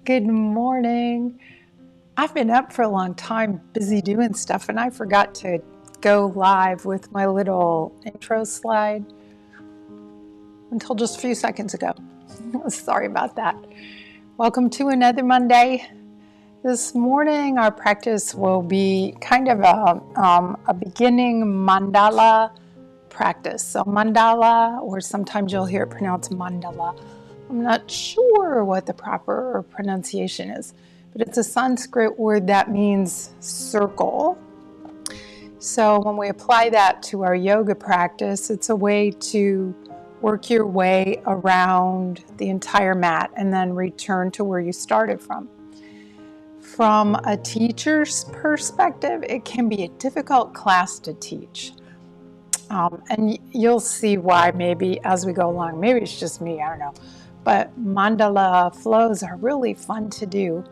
Good morning. I've been up for a long time, busy doing stuff, and I forgot to go live with my little intro slide until just a few seconds ago. Sorry about that. Welcome to another Monday. This morning, our practice will be kind of a beginning mandala practice. So mandala, or sometimes you'll hear it pronounced mandala. I'm not sure what the proper pronunciation is, but it's a Sanskrit word that means circle. So when we apply that to our yoga practice, it's a way to work your way around the entire mat and then return to where you started from. From a teacher's perspective, it can be a difficult class to teach. And you'll see why maybe as we go along. Maybe it's just me, I don't know. But mandala flows are really fun to do.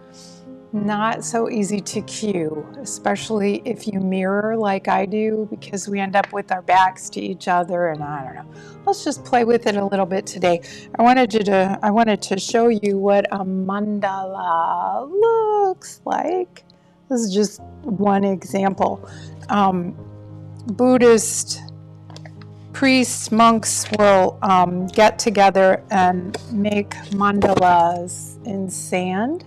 Not so easy to cue, especially if you mirror like I do, because we end up with our backs to each other, and I don't know. Let's just play with it a little bit today. I wanted to show you what a mandala looks like. This is just one example. Buddhist priests, monks will get together and make mandalas in sand.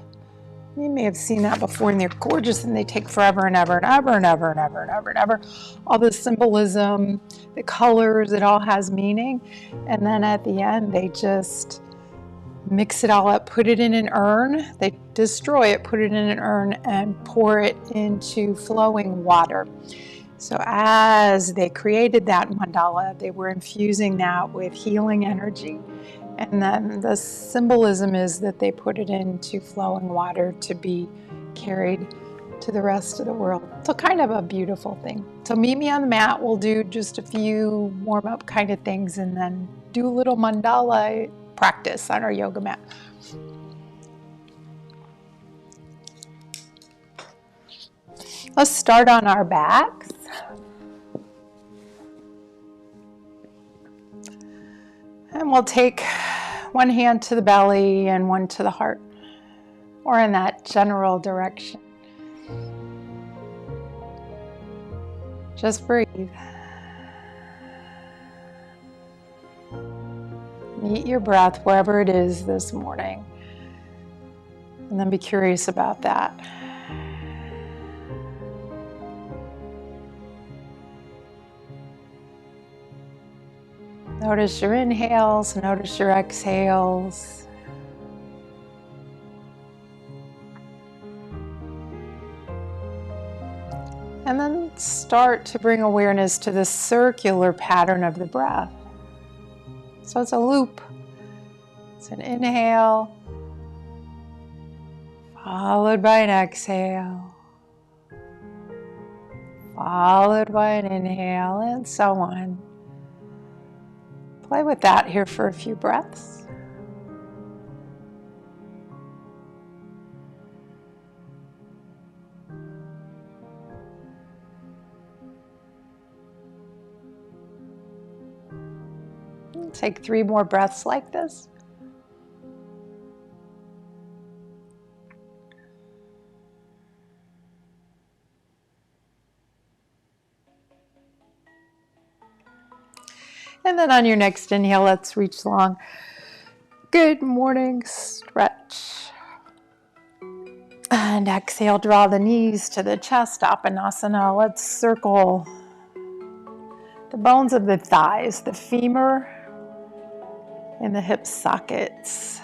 You may have seen that before, and they're gorgeous, and they take forever and ever and ever and ever and ever and ever and ever. All the symbolism, the colors, it all has meaning. And then at the end, they just mix it all up, put it in an urn. They destroy it, put it in an urn, and pour it into flowing water. So as they created that mandala, they were infusing that with healing energy. And then the symbolism is that they put it into flowing water to be carried to the rest of the world. So kind of a beautiful thing. So meet me on the mat. We'll do just a few warm-up kind of things and then do a little mandala practice on our yoga mat. Let's start on our backs. And we'll take one hand to the belly and one to the heart, or in that general direction. Just breathe. Meet your breath wherever it is this morning, and then be curious about that. Notice your inhales, notice your exhales. And then start to bring awareness to the circular pattern of the breath. So it's a loop. It's an inhale, followed by an exhale, followed by an inhale, and so on. Play with that here for a few breaths. Take 3 more breaths like this. And then on your next inhale, let's reach long. Good morning, stretch. And exhale, draw the knees to the chest, Apanasana. Let's circle the bones of the thighs, the femur, and the hip sockets.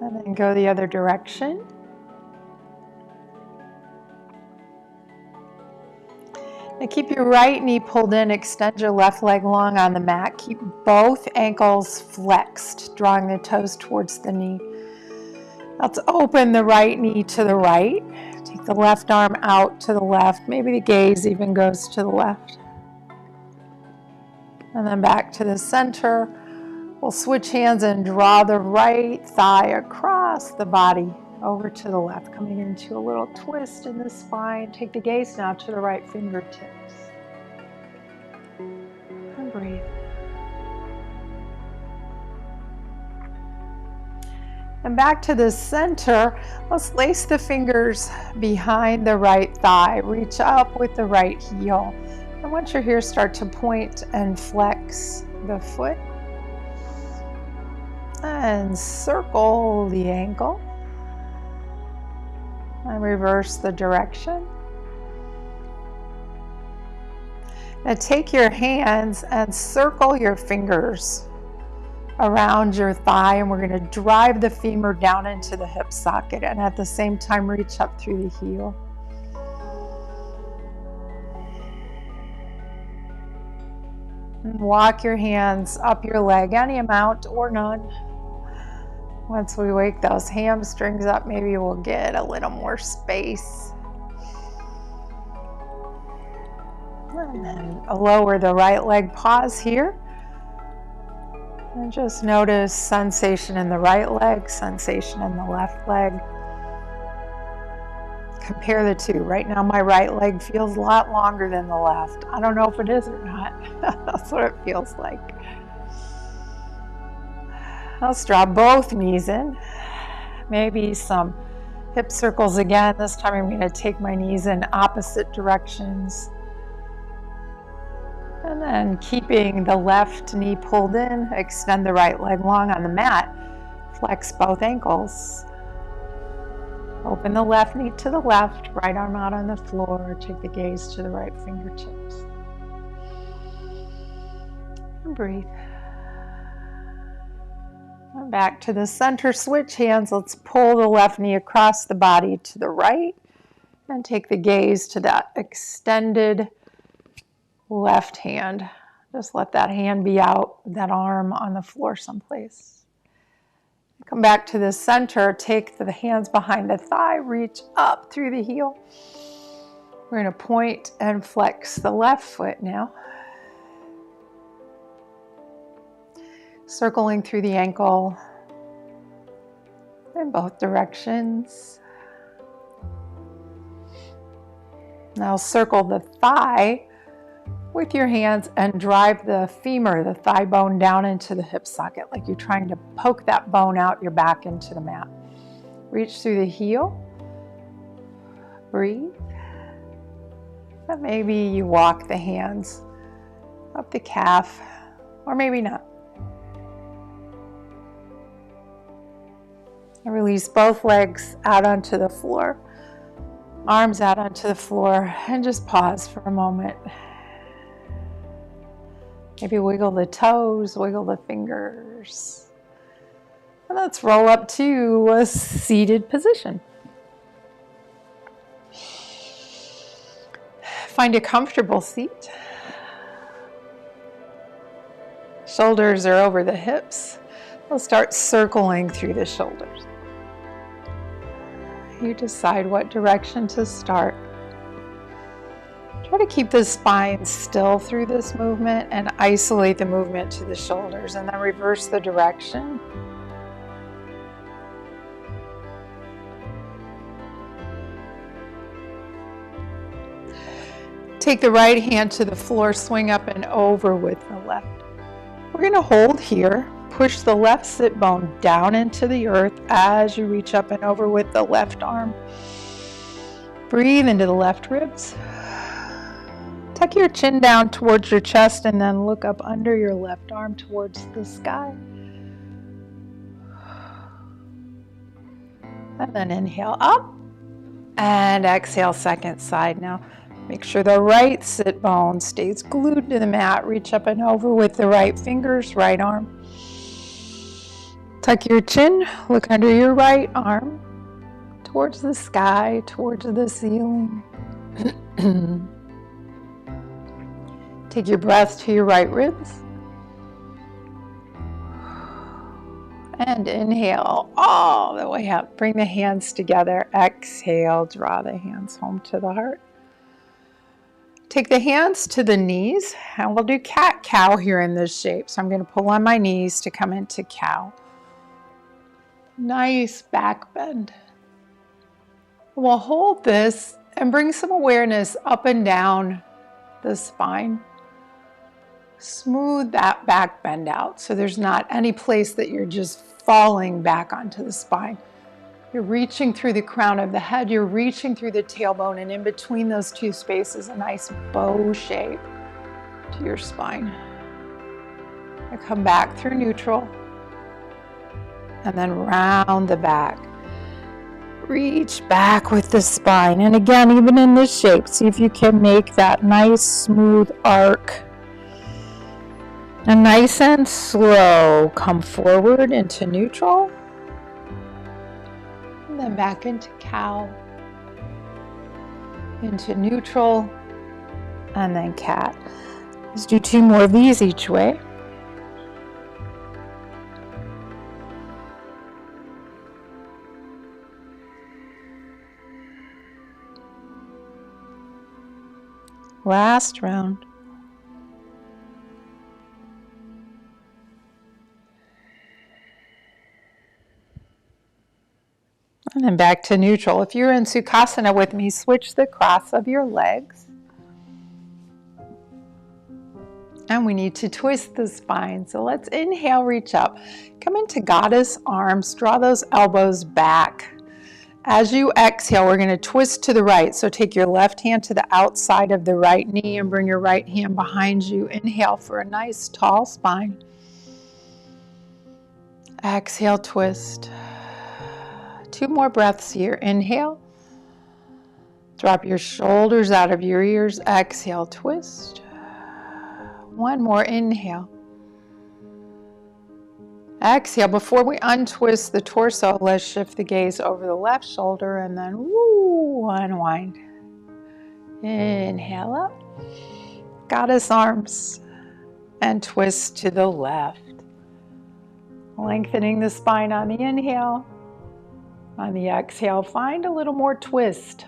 And then go the other direction. Now keep your right knee pulled in, extend your left leg long on the mat. Keep both ankles flexed, drawing the toes towards the knee. Let's open the right knee to the right. Take the left arm out to the left. Maybe the gaze even goes to the left. And then back to the center. We'll switch hands and draw the right thigh across the body over to the left, coming into a little twist in the spine. Take the gaze now to the right fingertips. And breathe. And back to the center, let's lace the fingers behind the right thigh. Reach up with the right heel. And once you're here, start to point and flex the foot. And circle the ankle. And reverse the direction. Now take your hands and circle your fingers around your thigh, and we're going to drive the femur down into the hip socket, and at the same time reach up through the heel. And walk your hands up your leg, any amount or none. Once we wake those hamstrings up, maybe we'll get a little more space. And then lower the right leg, pause here. And just notice sensation in the right leg, sensation in the left leg. Compare the two. Right now my right leg feels a lot longer than the left. I don't know if it is or not. That's what it feels like. Let's draw both knees in. Maybe some hip circles again. This time I'm going to take my knees in opposite directions. And then keeping the left knee pulled in, extend the right leg long on the mat. Flex both ankles. Open the left knee to the left, right arm out on the floor. Take the gaze to the right fingertips. And breathe. And back to the center, switch hands. Let's pull the left knee across the body to the right. And take the gaze to that extended left hand. Just let that hand be out, that arm on the floor someplace. Come back to the center, take the hands behind the thigh, reach up through the heel. We're going to point and flex the left foot now. Circling through the ankle in both directions. Now circle the thigh with your hands and drive the femur, the thigh bone, down into the hip socket, like you're trying to poke that bone out your back into the mat. Reach through the heel. Breathe. And maybe you walk the hands up the calf, or maybe not. And release both legs out onto the floor. Arms out onto the floor, and just pause for a moment. Maybe wiggle the toes, wiggle the fingers. And let's roll up to a seated position. Find a comfortable seat. Shoulders are over the hips. We'll start circling through the shoulders. You decide what direction to start. Try to keep the spine still through this movement and isolate the movement to the shoulders, and then reverse the direction. Take the right hand to the floor, swing up and over with the left. We're going to hold here. Push the left sit bone down into the earth as you reach up and over with the left arm. Breathe into the left ribs. Tuck your chin down towards your chest and then look up under your left arm towards the sky. And then inhale up and exhale second side. Now make sure the right sit bone stays glued to the mat. Reach up and over with the right fingers, right arm. Tuck your chin, look under your right arm towards the sky, towards the ceiling. Take your breath to your right ribs. And inhale all the way up. Bring the hands together. Exhale, draw the hands home to the heart. Take the hands to the knees, and we'll do cat-cow here in this shape. So I'm going to pull on my knees to come into cow. Nice back bend. We'll hold this and bring some awareness up and down the spine. Smooth that back bend out so there's not any place that you're just falling back onto the spine. You're reaching through the crown of the head, you're reaching through the tailbone, and in between those two spaces, a nice bow shape to your spine. And come back through neutral, and then round the back. Reach back with the spine, and again, even in this shape, see if you can make that nice smooth arc. And nice and slow, come forward into neutral, and then back into cow, into neutral, and then cat. Let's do 2 more of these each way. Last round. And then back to neutral. If you're in Sukhasana with me, switch the cross of your legs. And we need to twist the spine. So let's inhale, reach up. Come into goddess arms, draw those elbows back. As you exhale, we're going to twist to the right. So take your left hand to the outside of the right knee and bring your right hand behind you. Inhale for a nice tall spine. Exhale, twist. 2 more breaths here. Inhale. Drop your shoulders out of your ears. Exhale, twist. 1 more, inhale. Exhale. Before we untwist the torso, let's shift the gaze over the left shoulder and then woo, unwind. Inhale up. Goddess arms. And twist to the left. Lengthening the spine on the inhale. On the exhale, find a little more twist.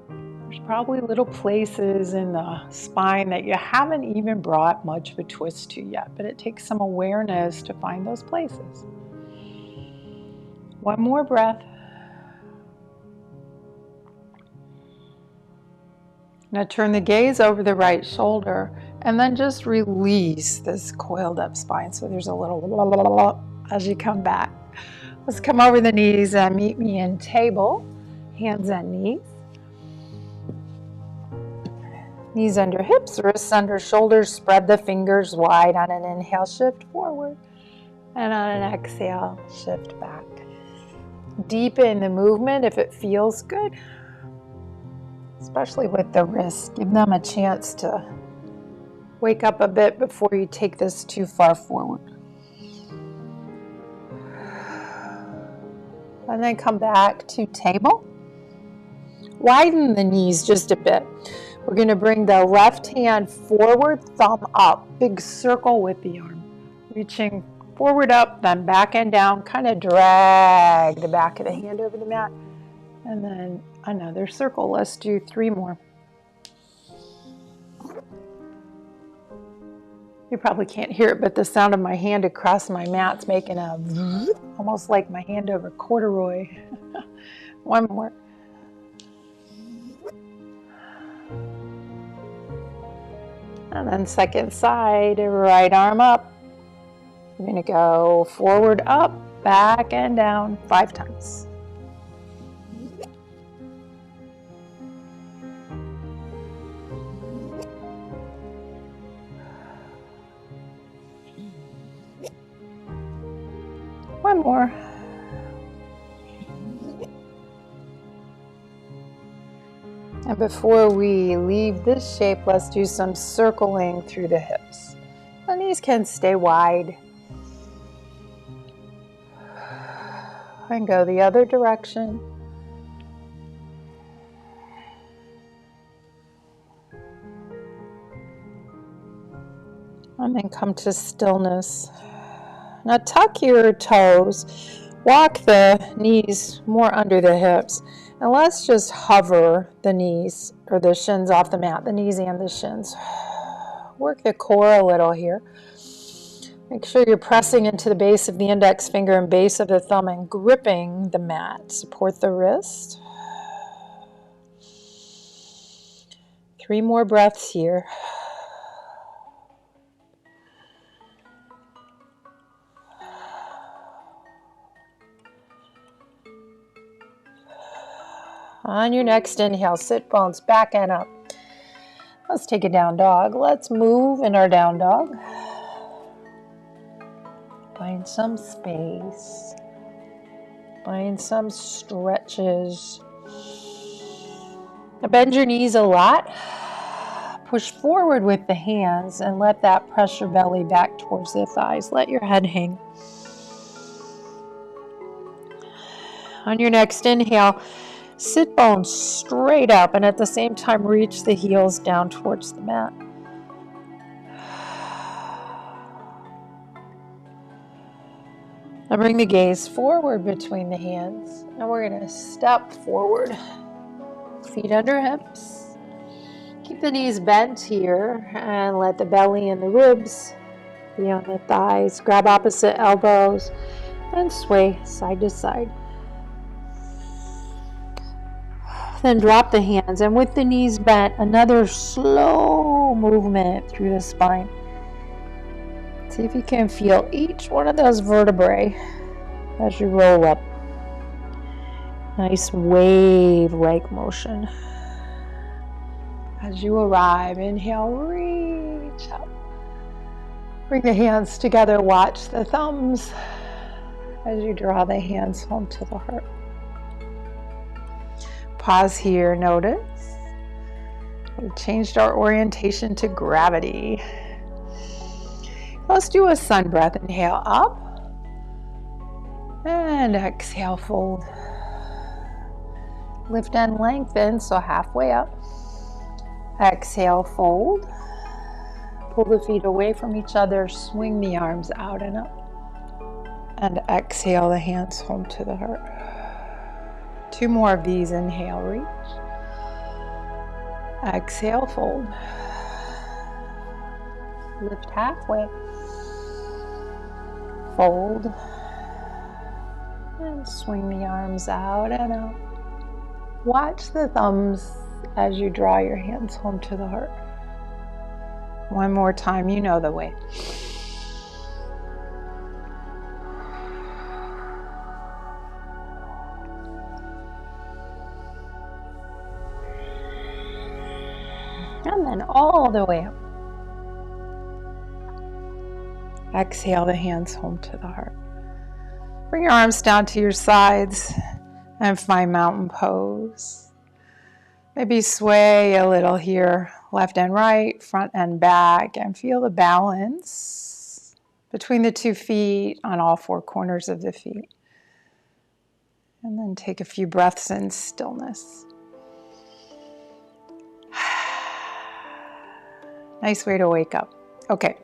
There's probably little places in the spine that you haven't even brought much of a twist to yet, but it takes some awareness to find those places. 1 more breath. Now turn the gaze over the right shoulder and then just release this coiled up spine. So there's a little blah, blah, blah, blah, as you come back. Let's come over the knees and meet me in table, hands and knees. Knees under hips, wrists under shoulders, spread the fingers wide. On an inhale, shift forward. And on an exhale, shift back. Deepen the movement if it feels good, especially with the wrists. Give them a chance to wake up a bit before you take this too far forward. And then come back to table. Widen the knees just a bit. We're going to bring the left hand forward, thumb up, big circle with the arm. Reaching forward up, then back and down, kind of drag the back of the hand over the mat. And then another circle. Let's do 3 more. You probably can't hear it, but the sound of my hand across my mat's making a almost like my hand over corduroy. 1 more. And then second side, right arm up. We're going to go forward, up, back, and down 5 times. One more. And before we leave this shape, let's do some circling through the hips. The knees can stay wide. And go the other direction. And then come to stillness. Now tuck your toes, walk the knees more under the hips, and let's just hover the knees or the shins off the mat, the knees and the shins. Work the core a little here. Make sure you're pressing into the base of the index finger and base of the thumb and gripping the mat. Support the wrist. 3 more breaths here. On your next inhale, sit bones back and up. Let's take a down dog. Let's move in our down dog. Find some space. Find some stretches. Now bend your knees a lot. Push forward with the hands and let that press your belly back towards the thighs. Let your head hang. On your next inhale, sit bones straight up and at the same time reach the heels down towards the mat. Now bring the gaze forward between the hands and we're going to step forward. Feet under hips. Keep the knees bent here and let the belly and the ribs be on the thighs. Grab opposite elbows and sway side to side. Then drop the hands and with the knees bent, another slow movement through the spine. See if you can feel each one of those vertebrae as you roll up. Nice wave-like motion. As you arrive, inhale, reach up. Bring the hands together, watch the thumbs as you draw the hands home to the heart. Pause here, notice. We've changed our orientation to gravity. Let's do a sun breath. Inhale up and exhale, fold. Lift and lengthen, so halfway up. Exhale, fold. Pull the feet away from each other, swing the arms out and up. And exhale, the hands home to the heart. 2 more of these. Inhale, reach. Exhale, fold. Lift halfway. Fold. And swing the arms out and up. Watch the thumbs as you draw your hands home to the heart. One more time, you know the way. And then all the way up. Exhale the hands home to the heart. Bring your arms down to your sides and find mountain pose. Maybe sway a little here, left and right, front and back, and feel the balance between the 2 feet on all 4 corners of the feet. And then take a few breaths in stillness. Nice way to wake up. Okay,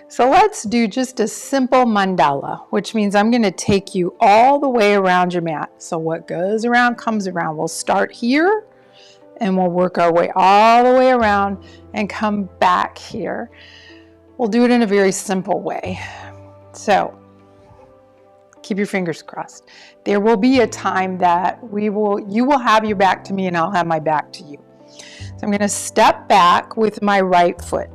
so let's do just a simple mandala, which means I'm going to take you all the way around your mat. So what goes around comes around. We'll start here and we'll work our way all the way around and come back here. We'll do it in a very simple way. So keep your fingers crossed. There will be a time that you will have your back to me and I'll have my back to you. So I'm going to step back with my right foot.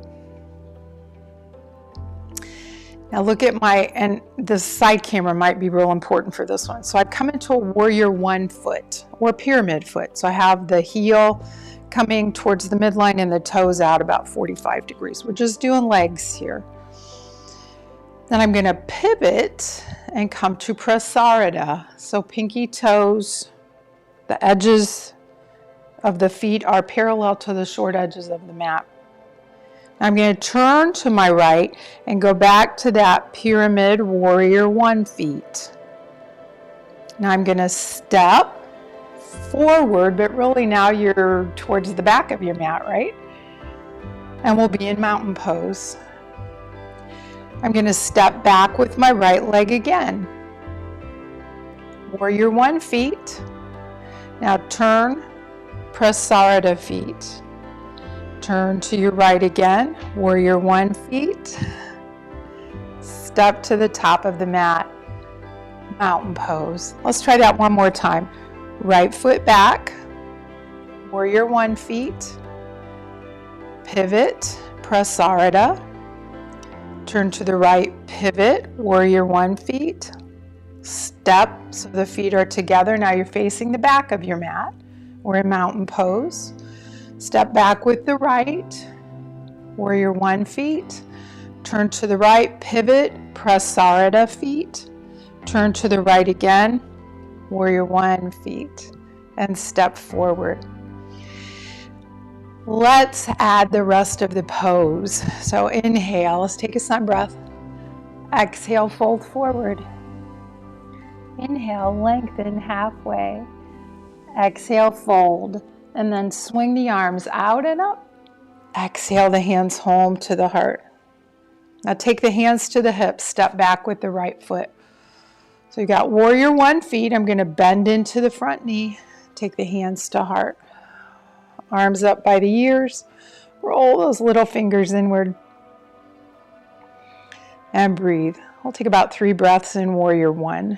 Now look at and the side camera might be real important for this one. So I've come into a warrior 1 foot or pyramid foot. So I have the heel coming towards the midline and the toes out about 45 degrees. We're just doing legs here. Then I'm going to pivot and come to prasarada. So pinky toes, the edges of the feet are parallel to the short edges of the mat. I'm going to turn to my right and go back to that pyramid warrior 1 feet. Now I'm going to step forward, but really now you're towards the back of your mat, right? And we'll be in mountain pose. I'm going to step back with my right leg again. Warrior 1 feet. Now turn, prasarada feet. Turn to your right again, warrior 1 feet. Step to the top of the mat, mountain pose. Let's try that one more time. Right foot back, warrior 1 feet. Pivot, prasarada. Turn to the right, pivot, warrior 1 feet. Step so the feet are together. Now you're facing the back of your mat. We're in mountain pose. Step back with the right, warrior one feet. Turn to the right, pivot, prasarada feet. Turn to the right again, warrior one feet, and step forward. Let's add the rest of the pose. So inhale, let's take a sun breath. Exhale, fold forward. Inhale, lengthen halfway. Exhale, fold, and then swing the arms out and up. Exhale the hands home to the heart. Now take the hands to the hips, step back with the right foot. So you got warrior one feet. I'm going to bend into the front knee. Take the hands to heart. Arms up by the ears. Roll those little fingers inward. And breathe. We'll take about 3 breaths in warrior one.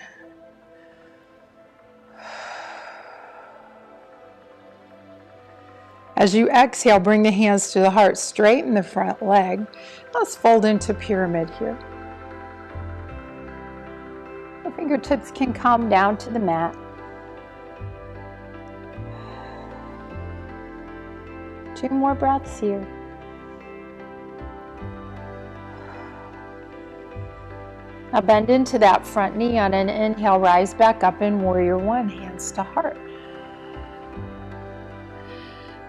As you exhale, bring the hands to the heart, straighten the front leg. Let's fold into pyramid here. The fingertips can come down to the mat. Two more breaths here. Now bend into that front knee. On an inhale, rise back up in warrior one, hands to heart.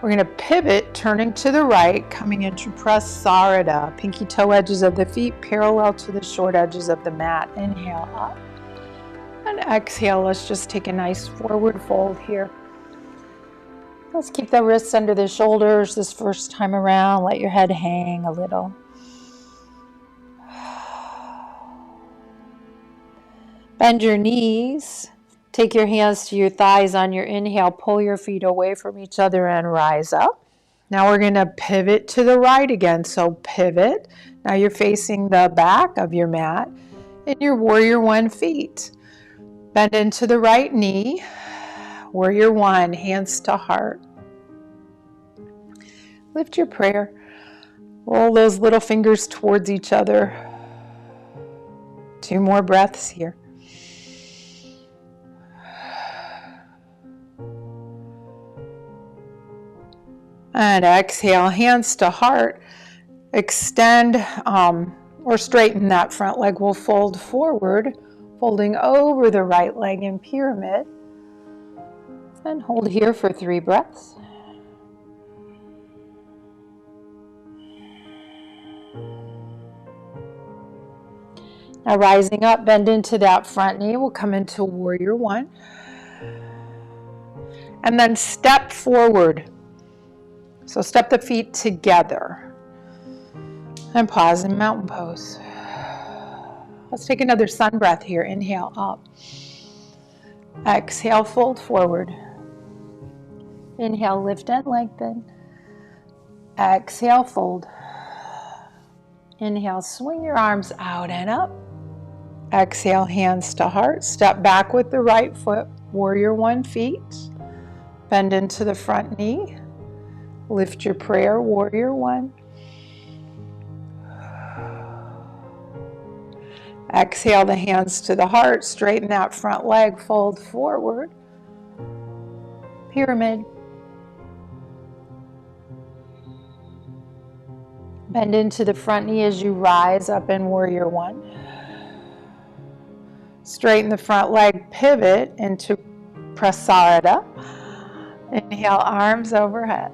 We're going to pivot, turning to the right, coming into prasarada. Pinky toe edges of the feet parallel to the short edges of the mat. Inhale up. And exhale, let's just take a nice forward fold here. Let's keep the wrists under the shoulders this first time around. Let your head hang a little. Bend your knees. Take your hands to your thighs on your inhale. Pull your feet away from each other and rise up. Now we're going to pivot to the right again. So pivot. Now you're facing the back of your mat in your warrior one feet. Bend into the right knee. Warrior one, hands to heart. Lift your prayer. Roll those little fingers towards each other. 2 more breaths here. And exhale, hands to heart. Extend or straighten that front leg. We'll fold forward, folding over the right leg in pyramid. And hold here for 3 breaths. Now rising up, bend into that front knee. We'll come into warrior one. And then step forward. So step the feet together. And pause in mountain pose. Let's take another sun breath here. Inhale up. Exhale, fold forward. Inhale, lift and lengthen. Exhale, fold. Inhale, swing your arms out and up. Exhale, hands to heart. Step back with the right foot. Warrior one feet. Bend into the front knee. Lift your prayer, warrior one. Exhale the hands to the heart. Straighten that front leg. Fold forward. Pyramid. Bend into the front knee as you rise up in warrior one. Straighten the front leg. Pivot into prasarada. Inhale, arms overhead.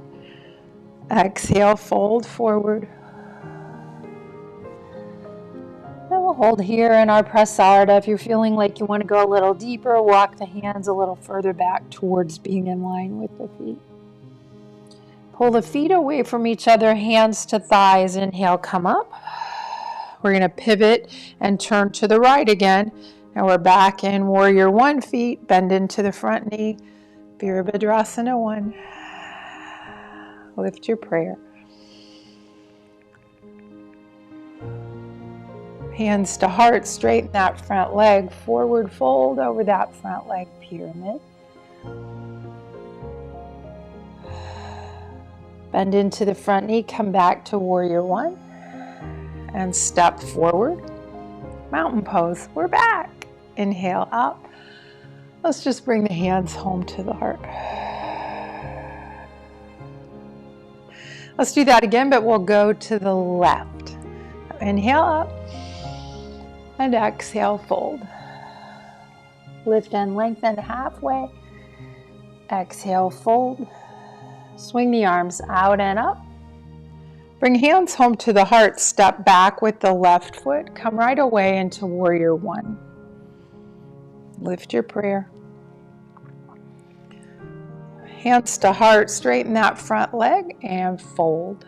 Exhale, fold forward. And we'll hold here in our prasarada. If you're feeling like you want to go a little deeper, walk the hands a little further back towards being in line with the feet. Pull the feet away from each other, hands to thighs. Inhale, come up. We're going to pivot and turn to the right again. And we're back in warrior one feet. Bend into the front knee. Virabhadrasana one. Lift your prayer. Hands to heart, straighten that front leg. Forward fold over that front leg, pyramid. Bend into the front knee, come back to warrior one. And step forward. Mountain pose, we're back. Inhale up. Let's just bring the hands home to the heart. Let's do that again, but we'll go to the left. Inhale up and exhale, fold. Lift and lengthen halfway. Exhale, fold. Swing the arms out and up. Bring hands home to the heart. Step back with the left foot. Come right away into warrior one. Lift your prayer. Hands to heart. Straighten that front leg and fold.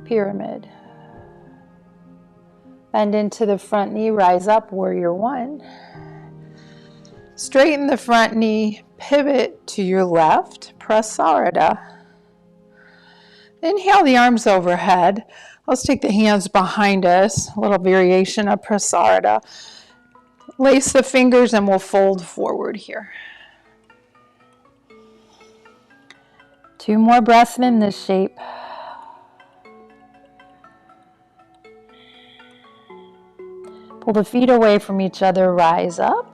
Pyramid. Bend into the front knee. Rise up, warrior one. Straighten the front knee. Pivot to your left. Prasarada. Inhale the arms overhead. Let's take the hands behind us. A little variation of Prasarada. Lace the fingers and we'll fold forward here. 2 more breaths in this shape. Pull the feet away from each other. Rise up.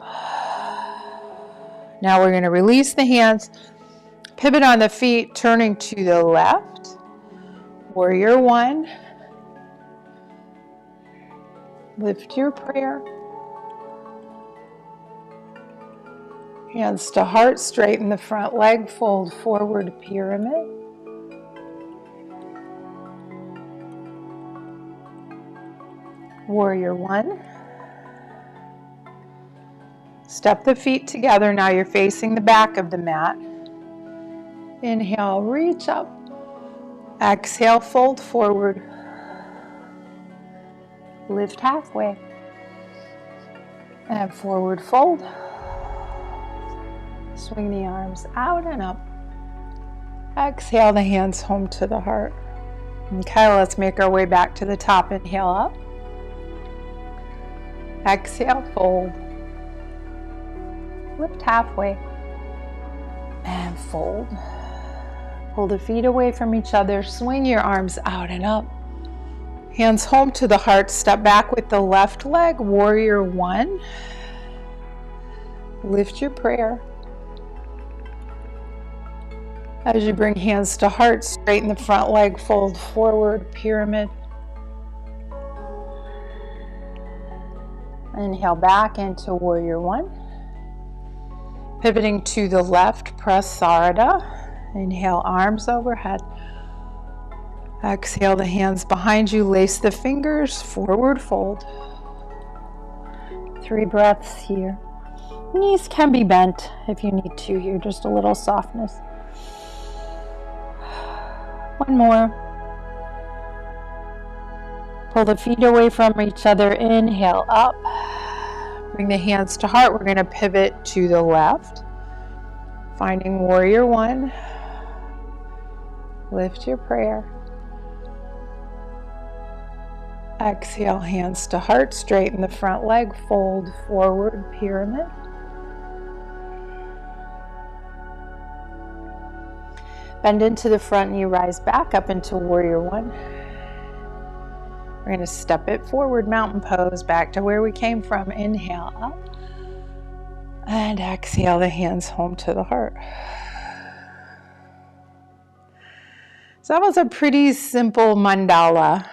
Now we're going to release the hands. Pivot on the feet, turning to the left. Warrior one. Lift your prayer. Hands to heart, straighten the front leg, fold forward, pyramid. Warrior one. Step the feet together. Now you're facing the back of the mat. Inhale, reach up. Exhale, fold forward. Lift halfway. And forward fold. Swing the arms out and up. Exhale the hands home to the heart. Okay, let's make our way back to the top. Inhale up. Exhale, fold. Lift halfway. And fold. Pull the feet away from each other. Swing your arms out and up. Hands home to the heart. Step back with the left leg. Warrior one. Lift your prayer. As you bring hands to heart, straighten the front leg, fold forward, pyramid. Inhale back into warrior one. Pivoting to the left, Prasarada. Inhale, arms overhead. Exhale the hands behind you, lace the fingers, forward fold. 3 breaths here. Knees can be bent if you need to here, just a little softness. 1 more. Pull the feet away from each other, inhale up. Bring the hands to heart, we're gonna pivot to the left. Finding warrior one. Lift your prayer. Exhale, hands to heart, straighten the front leg, fold forward, pyramid. Bend into the front knee, rise back up into warrior one. We're going to step it forward, mountain pose, back to where we came from. Inhale up. And exhale the hands home to the heart. So that was a pretty simple mandala.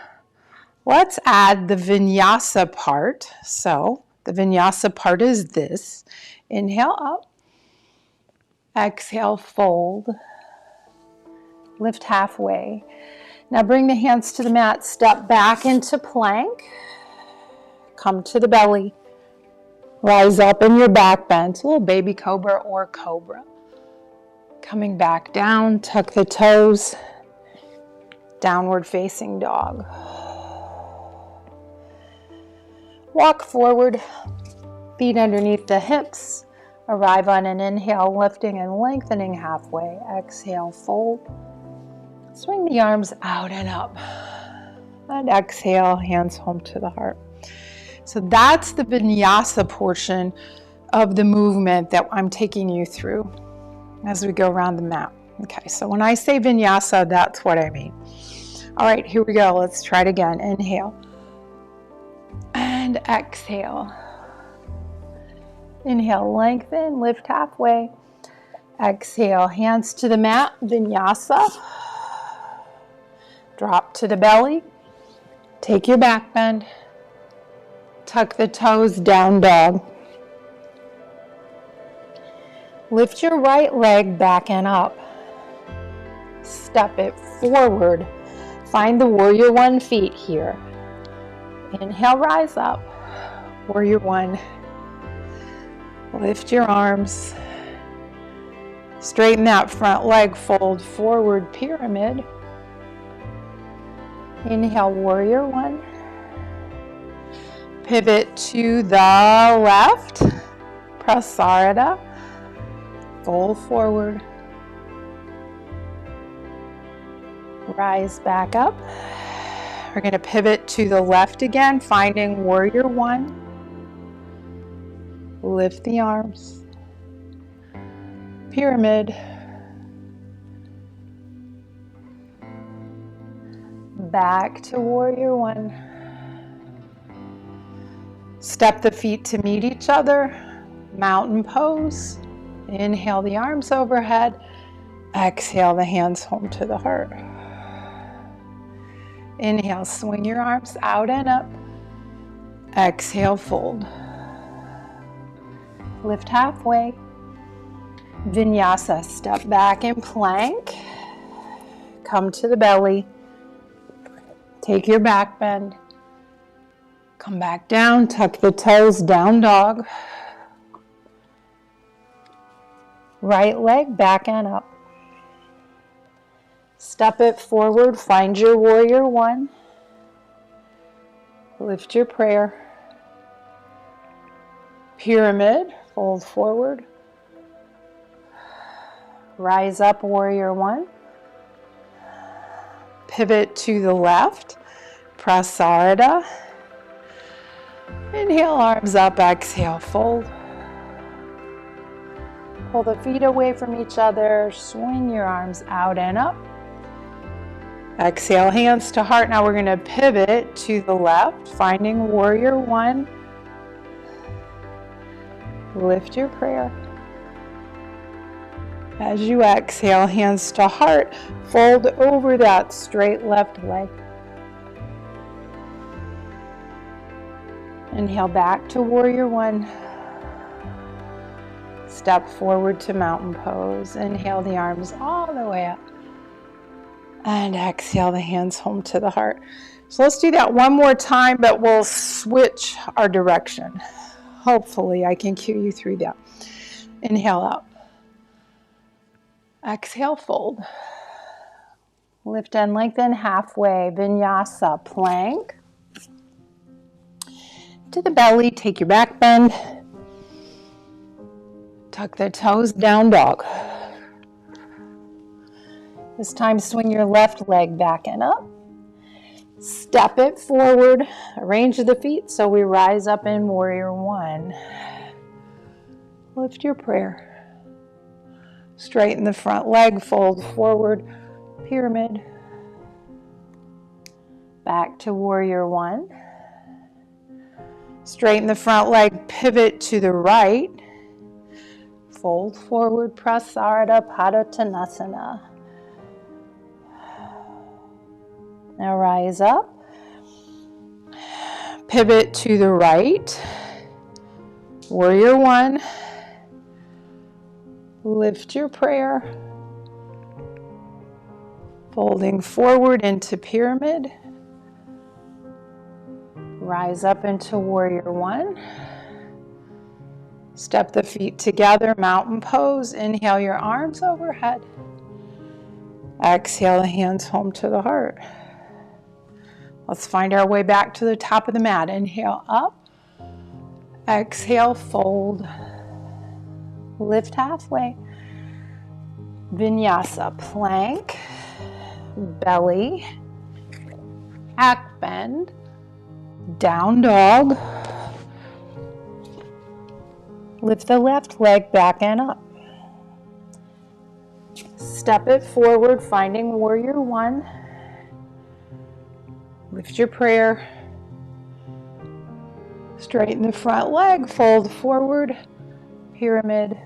Let's add the vinyasa part. So the vinyasa part is this. Inhale up. Exhale, fold. Lift halfway. Now bring the hands to the mat. Step back into plank. Come to the belly. Rise up in your back bend. A little baby cobra or cobra. Coming back down. Tuck the toes. Downward facing dog. Walk forward. Feet underneath the hips. Arrive on an inhale, lifting and lengthening halfway. Exhale, fold. Swing the arms out and up. And exhale, hands home to the heart. So that's the vinyasa portion of the movement that I'm taking you through as we go around the mat. Okay, so when I say vinyasa, that's what I mean. All right, here we go. Let's try it again. Inhale. And exhale. Inhale, lengthen, lift halfway. Exhale, hands to the mat, vinyasa. Drop to the belly. Take your back bend. Tuck the toes, down dog. Lift your right leg back and up. Step it forward. Find the warrior one feet here. Inhale, rise up. Warrior one. Lift your arms. Straighten that front leg, fold forward, pyramid. Inhale, warrior one. Pivot to the left. Prasarada. Fold forward. Rise back up. We're going to pivot to the left again, finding warrior one. Lift the arms. Pyramid. Back to warrior one. Step the feet to meet each other. Mountain pose. Inhale the arms overhead. Exhale the hands home to the heart. Inhale, swing your arms out and up. Exhale, fold. Lift halfway. Vinyasa, step back in plank. Come to the belly. Take your back bend. Come back down, tuck the toes, down dog. Right leg back and up. Step it forward, find your warrior one. Lift your prayer. Pyramid, fold forward. Rise up, warrior one. Pivot to the left, prasarada. Inhale, arms up, exhale, fold. Pull the feet away from each other, swing your arms out and up. Exhale, hands to heart. Now we're going to pivot to the left, finding warrior one. Lift your prayer. As you exhale, hands to heart, fold over that straight left leg. Inhale back to warrior one. Step forward to mountain pose. Inhale the arms all the way up. And exhale the hands home to the heart. So let's do that one more time, but we'll switch our direction. Hopefully I can cue you through that. Inhale up. Exhale, fold. Lift and lengthen halfway. Vinyasa, plank. To the belly, take your back bend. Tuck the toes, down dog. This time swing your left leg back and up. Step it forward, arrange the feet so we rise up in warrior one. Lift your prayer. Straighten the front leg, fold forward, pyramid. Back to warrior one. Straighten the front leg, pivot to the right. Fold forward, prasarada, padottanasana. Now rise up. Pivot to the right. Warrior one. Lift your prayer. Folding forward into pyramid. Rise up into warrior one. Step the feet together, mountain pose. Inhale your arms overhead. Exhale the hands home to the heart. Let's find our way back to the top of the mat. Inhale up. Exhale, fold. Lift halfway. Vinyasa, plank. Belly. Back bend. Down dog. Lift the left leg back and up. Step it forward, finding warrior one. Lift your prayer. Straighten the front leg, fold forward, pyramid.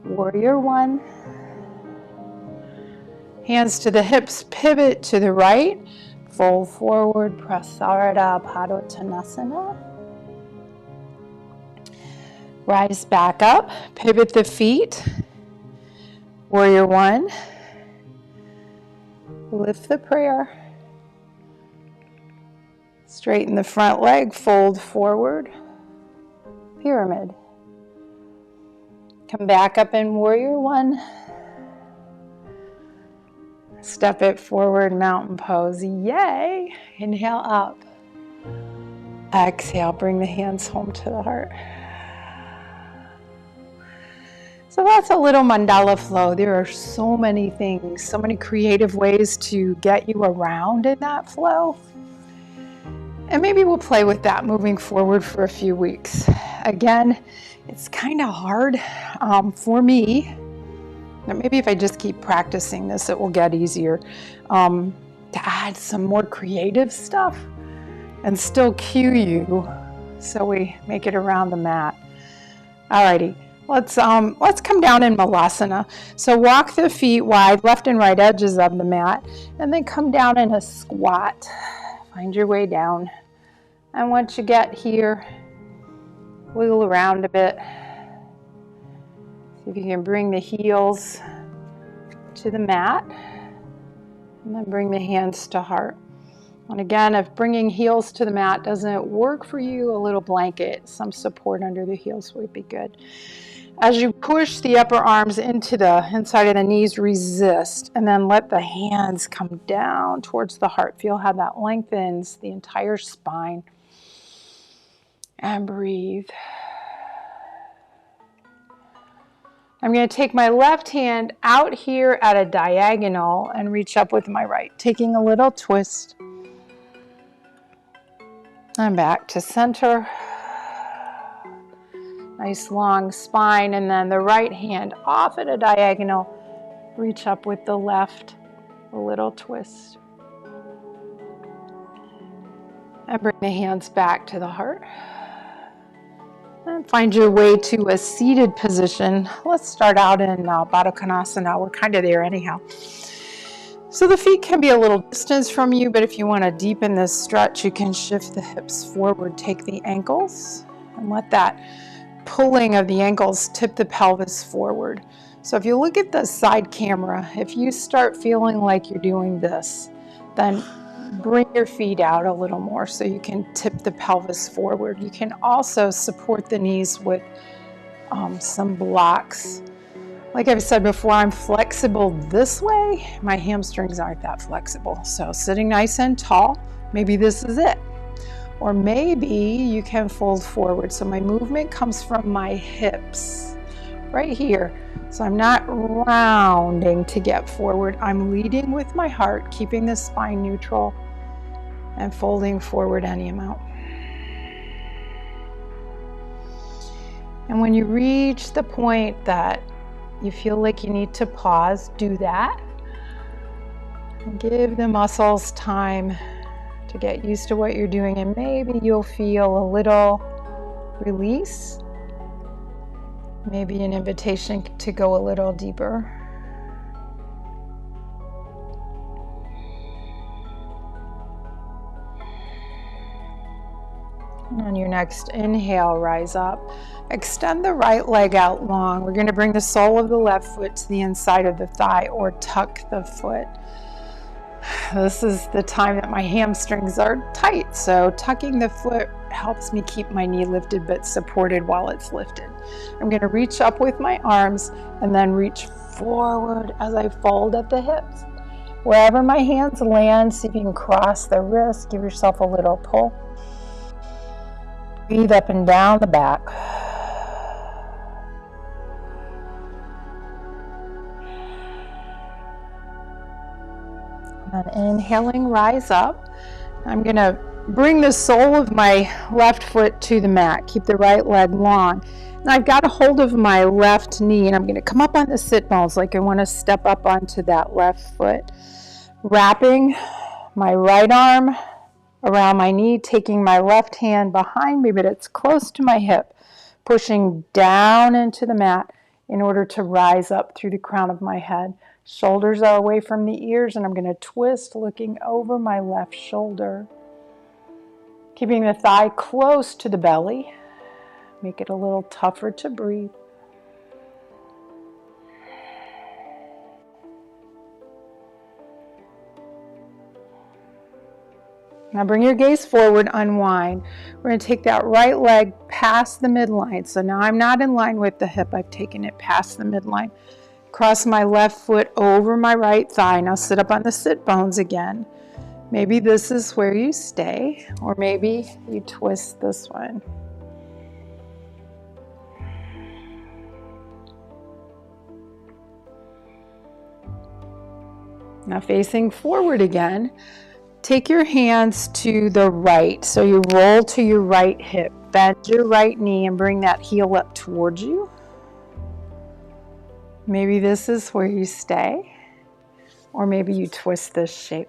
Warrior one. Hands to the hips, pivot to the right. Fold forward, Prasarada Padottanasana. Rise back up, pivot the feet. Warrior one. Lift the prayer. Straighten the front leg, fold forward. Pyramid. Come back up in warrior one. Step it forward, mountain pose. Yay! Inhale up. Exhale, bring the hands home to the heart. So that's a little mandala flow. There are so many things, so many creative ways to get you around in that flow. And maybe we'll play with that moving forward for a few weeks. Again, it's kind of hard for me. Maybe if I just keep practicing this, it will get easier to add some more creative stuff and still cue you so we make it around the mat. Alrighty, let's come down in Malasana. So walk the feet wide, left and right edges of the mat, and then come down in a squat. Find your way down. And once you get here, wiggle around a bit. See if you can bring the heels to the mat, and then bring the hands to heart. And again, if bringing heels to the mat doesn't work for you, a little blanket, some support under the heels would be good. As you push the upper arms into the inside of the knees, resist, and then let the hands come down towards the heart. Feel how that lengthens the entire spine. And breathe. I'm going to take my left hand out here at a diagonal and reach up with my right, taking a little twist. And back to center. Nice long spine, and then the right hand off at a diagonal. Reach up with the left, a little twist. And bring the hands back to the heart. And find your way to a seated position. Let's start out in Baddha Konasana. We're kind of there anyhow. So the feet can be a little distance from you, but if you want to deepen this stretch, you can shift the hips forward. Take the ankles and let that pulling of the ankles tip the pelvis forward. So if you look at the side camera, if you start feeling like you're doing this, then bring your feet out a little more so you can tip the pelvis forward. You can also support the knees with some blocks. Like I've said before, I'm flexible this way. My hamstrings aren't that flexible. So sitting nice and tall, maybe this is it. Or maybe you can fold forward. So my movement comes from my hips right here. So I'm not rounding to get forward. I'm leading with my heart, keeping the spine neutral and folding forward any amount. And when you reach the point that you feel like you need to pause, do that. And give the muscles time to get used to what you're doing, and maybe you'll feel a little release, maybe an invitation to go a little deeper. And on your next inhale, rise up. Extend the right leg out long. We're going to bring the sole of the left foot to the inside of the thigh, or tuck the foot. This is the time that my hamstrings are tight, so tucking the foot helps me keep my knee lifted but supported while it's lifted. I'm going to reach up with my arms and then reach forward as I fold at the hips. Wherever my hands land, see if you can cross the wrist, give yourself a little pull. Breathe up and down the back. And inhaling, rise up. I'm going to bring the sole of my left foot to the mat. Keep the right leg long. And I've got a hold of my left knee, and I'm going to come up on the sit bones like I want to step up onto that left foot. Wrapping my right arm around my knee, taking my left hand behind me, but it's close to my hip, pushing down into the mat in order to rise up through the crown of my head. Shoulders are away from the ears, and I'm going to twist looking over my left shoulder. Keeping the thigh close to the belly. Make it a little tougher to breathe. Now bring your gaze forward, unwind. We're going to take that right leg past the midline. So now I'm not in line with the hip. I've taken it past the midline. Cross my left foot over my right thigh. Now sit up on the sit bones again. Maybe this is where you stay, or maybe you twist this one. Now facing forward again. Take your hands to the right, so you roll to your right hip. Bend your right knee and bring that heel up towards you. Maybe this is where you stay, or maybe you twist this shape.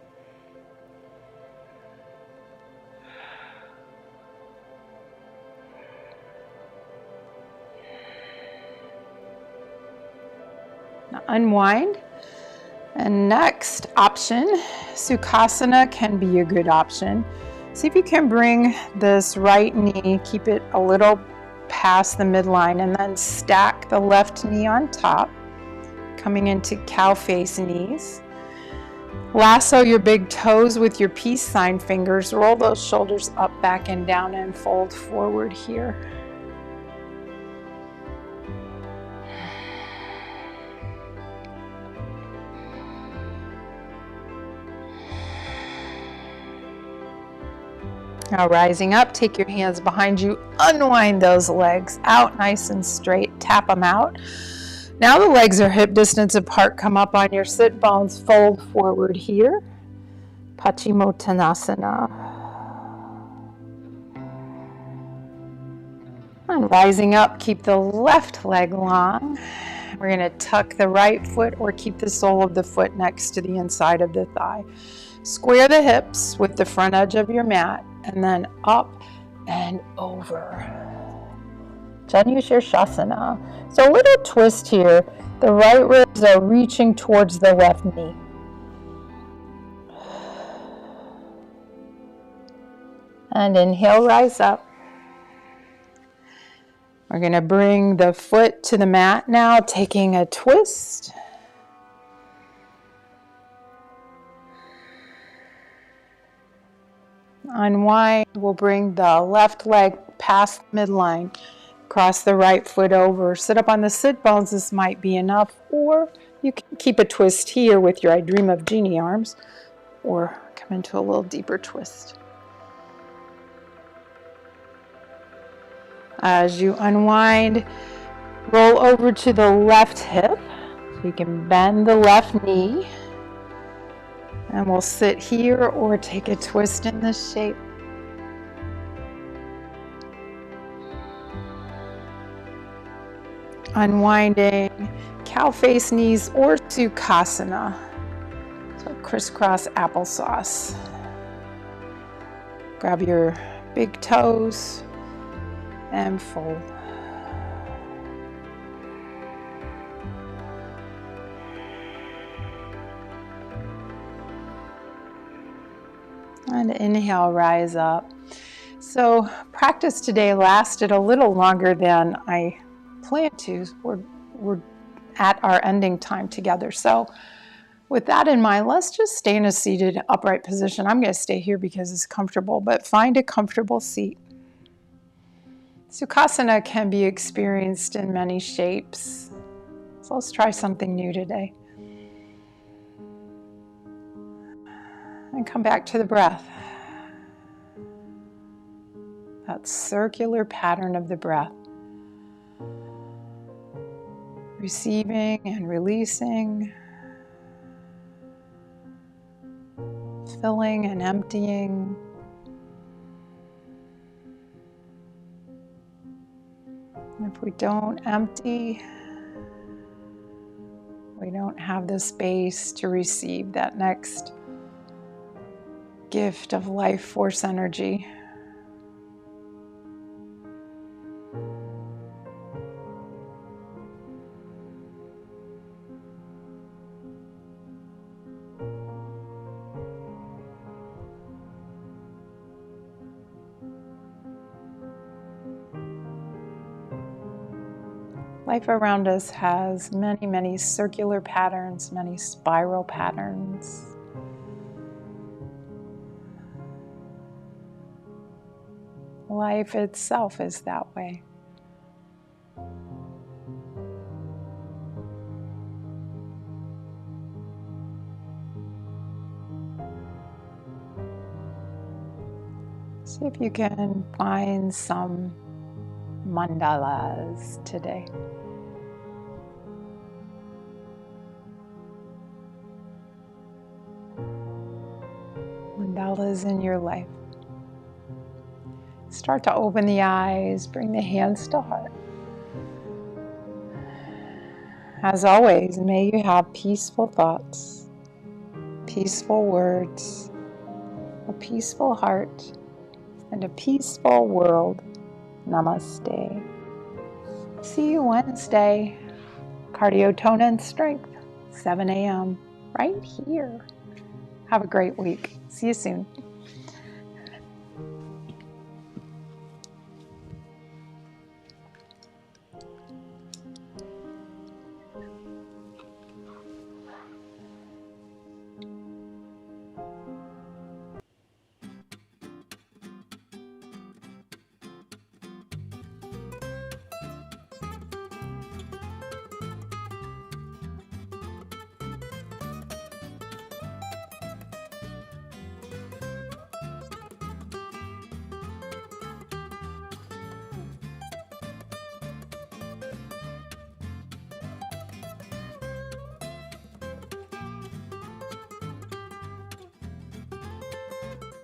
Now unwind. And next option, Sukhasana can be a good option. See if you can bring this right knee, keep it a little past the midline, and then stack the left knee on top, coming into cow face knees. Lasso your big toes with your peace sign fingers. Roll those shoulders up, back, and down, and fold forward here. Now rising up, take your hands behind you, unwind those legs out nice and straight, tap them out. Now the legs are hip distance apart, come up on your sit bones, fold forward here, Paschimottanasana. And rising up, keep the left leg long. We're going to tuck the right foot or keep the sole of the foot next to the inside of the thigh. Square the hips with the front edge of your mat, and then up and over. Janushirshasana. So a little twist here. The right ribs are reaching towards the left knee. And inhale, rise up. We're going to bring the foot to the mat now, taking a twist. Unwind. We'll bring the left leg past midline. Cross the right foot over. Sit up on the sit bones. This might be enough. Or you can keep a twist here with your I Dream of Jeannie arms. Or come into a little deeper twist. As you unwind, roll over to the left hip. So you can bend the left knee. And we'll sit here or take a twist in this shape. Unwinding, cow face knees or Sukhasana. So crisscross applesauce. Grab your big toes and fold. And inhale, rise up. So practice today lasted a little longer than I planned to. We're at our ending time together. So with that in mind, let's just stay in a seated upright position. I'm going to stay here because it's comfortable, but find a comfortable seat. Sukhasana can be experienced in many shapes. So let's try something new today. And come back to the breath. That circular pattern of the breath. Receiving and releasing. Filling and emptying. If we don't empty, we don't have the space to receive that next gift of life force energy. Life around us has many, many circular patterns, many spiral patterns. Life itself is that way. See if you can find some mandalas today. Mandalas in your life. Start to open the eyes, bring the hands to heart. As always, may you have peaceful thoughts, peaceful words, a peaceful heart, and a peaceful world. Namaste. See you Wednesday. Cardio, tone, and strength, 7 a.m. right here. Have a great week. See you soon.